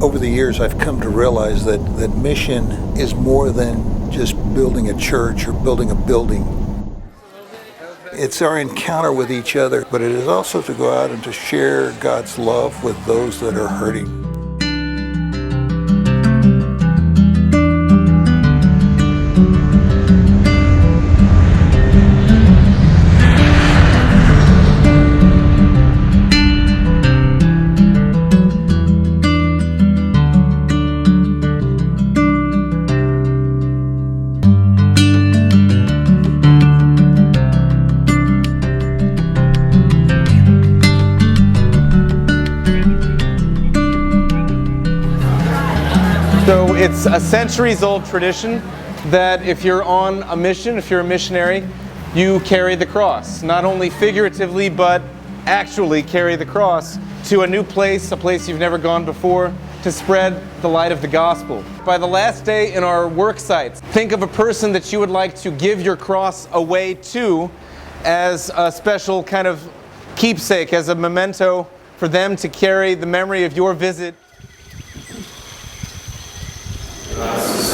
Over the years, I've come to realize that mission is more than just building a church or building a building. It's our encounter with each other, but it is also to go out and to share God's love with those that are hurting. So it's a centuries-old tradition that if you're on a mission, if you're a missionary, you carry the cross. Not only figuratively, but actually carry the cross to a new place, a place you've never gone before, to spread the light of the gospel. By the last day in our work sites, think of a person that you would like to give your cross away to as a special kind of keepsake, as a memento for them to carry the memory of your visit.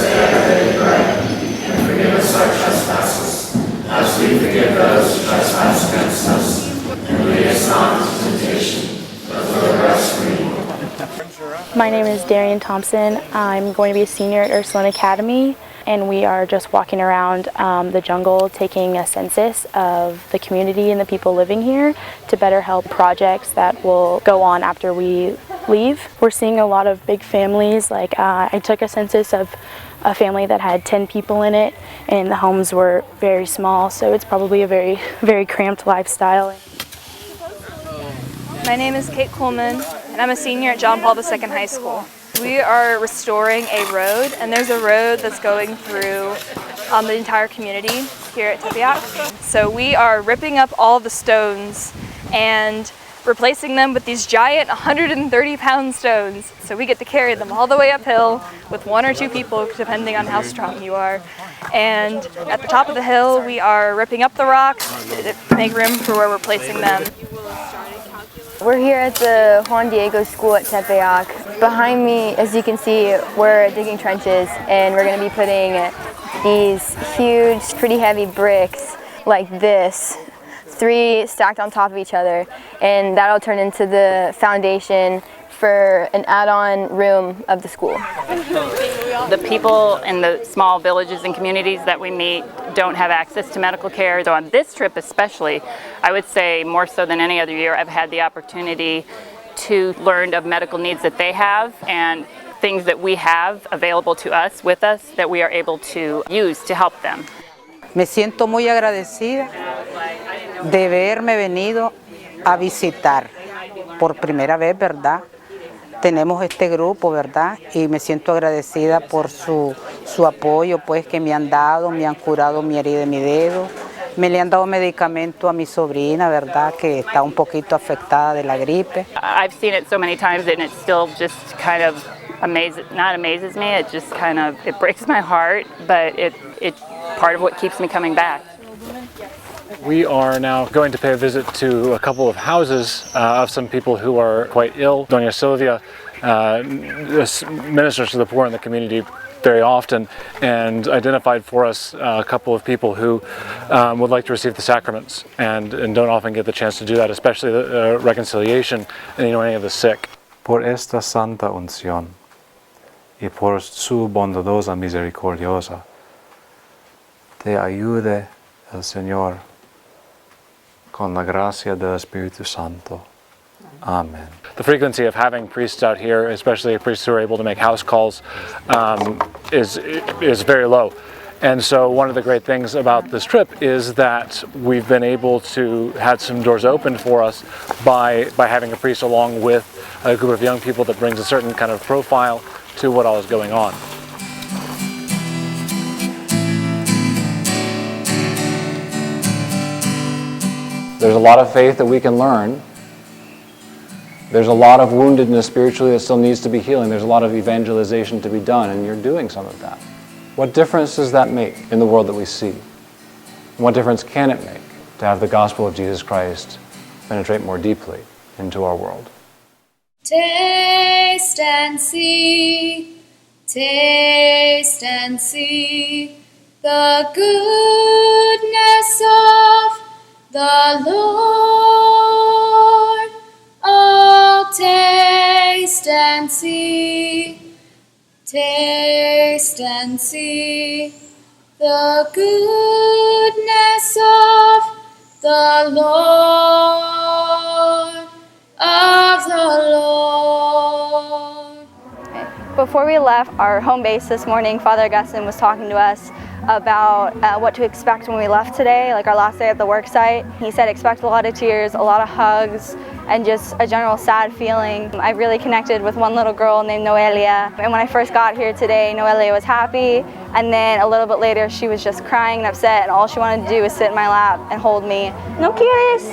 And forgive us our trespasses, as we forgive those who trespass against us. And lead us not into temptation, but deliver us from evil. My name is Darian Thompson. I'm going to be a senior at Ursuline Academy, and we are just walking around the jungle taking a census of the community and the people living here to better help projects that will go on after we leave. We're seeing a lot of big families. Like I took a census of a family that had 10 people in it, and the homes were very small, so it's probably a very cramped lifestyle. My name is Kate Coleman, and I'm a senior at John Paul II High School. We are restoring a road, and there's a road that's going through the entire community here at Tepeyac. So we are ripping up all the stones and replacing them with these giant 130-pound stones. So we get to carry them all the way uphill with one or two people, depending on how strong you are. And at the top of the hill, we are ripping up the rocks to make room for where we're placing them. We're here at the Juan Diego School at Tepeyac. Behind me, as you can see, we're digging trenches, and we're going to be putting these huge, pretty heavy bricks like this, 3 stacked on top of each other, and that'll turn into the foundation for an add-on room of the school. The people in the small villages and communities that we meet don't have access to medical care. So on this trip especially, I would say more so than any other year, I've had the opportunity to learn of medical needs that they have and things that we have available to us, with us, that we are able to use to help them. Me siento muy agradecida de haberme venido a visitar por primera vez, ¿verdad? Tenemos este grupo, ¿verdad? Y me siento agradecida por su apoyo, pues, que me han dado, me han curado mi herida de mi dedo, me le han dado medicamento a mi sobrina, ¿verdad? Que está un poquito afectada de la gripe. I've seen it so many times, and it still just kind of not amazes me, it just kind of, it breaks my heart, but it's part of what keeps me coming back. We are now going to pay a visit to a couple of houses of some people who are quite ill. Doña Silvia ministers to the poor in the community very often and identified for us a couple of people who would like to receive the sacraments and don't often get the chance to do that, especially the reconciliation and the anointing of the sick. Por esta santa unción y por su bondadosa misericordiosa, te ayude el Señor con la gracia del Espíritu Santo. Amen. The frequency of having priests out here, especially priests who are able to make house calls, is very low. And so one of the great things about this trip is that we've been able to have some doors opened for us by having a priest along with a group of young people that brings a certain kind of profile to what all is going on. There's a lot of faith that we can learn. There's a lot of woundedness spiritually that still needs to be healing. There's a lot of evangelization to be done, and you're doing some of that. What difference does that make in the world that we see? And what difference can it make to have the gospel of Jesus Christ penetrate more deeply into our world? Taste and see, the goodness of the Lord. Oh, taste and see, the goodness of the Lord, Before we left our home base this morning, Father Augustine was talking to us about what to expect when we left today, like our last day at the work site. He said expect a lot of tears, a lot of hugs, and just a general sad feeling. I really connected with one little girl named Noelia, and when I first got here today, Noelia was happy, and then a little bit later she was just crying and upset, and all she wanted to do was sit in my lap and hold me. ¿No quieres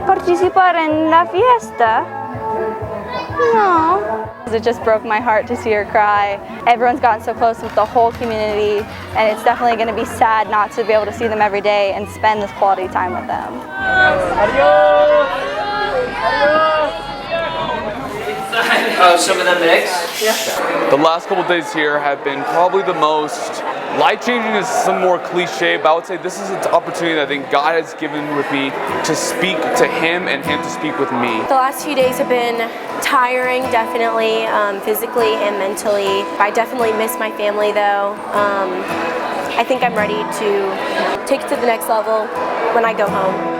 participar en la fiesta? No. It just broke my heart to see her cry. Everyone's gotten so close with the whole community, and it's definitely going to be sad not to be able to see them every day and spend this quality time with them. Some of the mix. The last couple days here have been probably the most life-changing. Is some more cliche, but I would say this is an opportunity that I think God has given with me to speak to Him and Him to speak with me. The last few days have been tiring, definitely, physically and mentally. I definitely miss my family though. I think I'm ready to take it to the next level when I go home.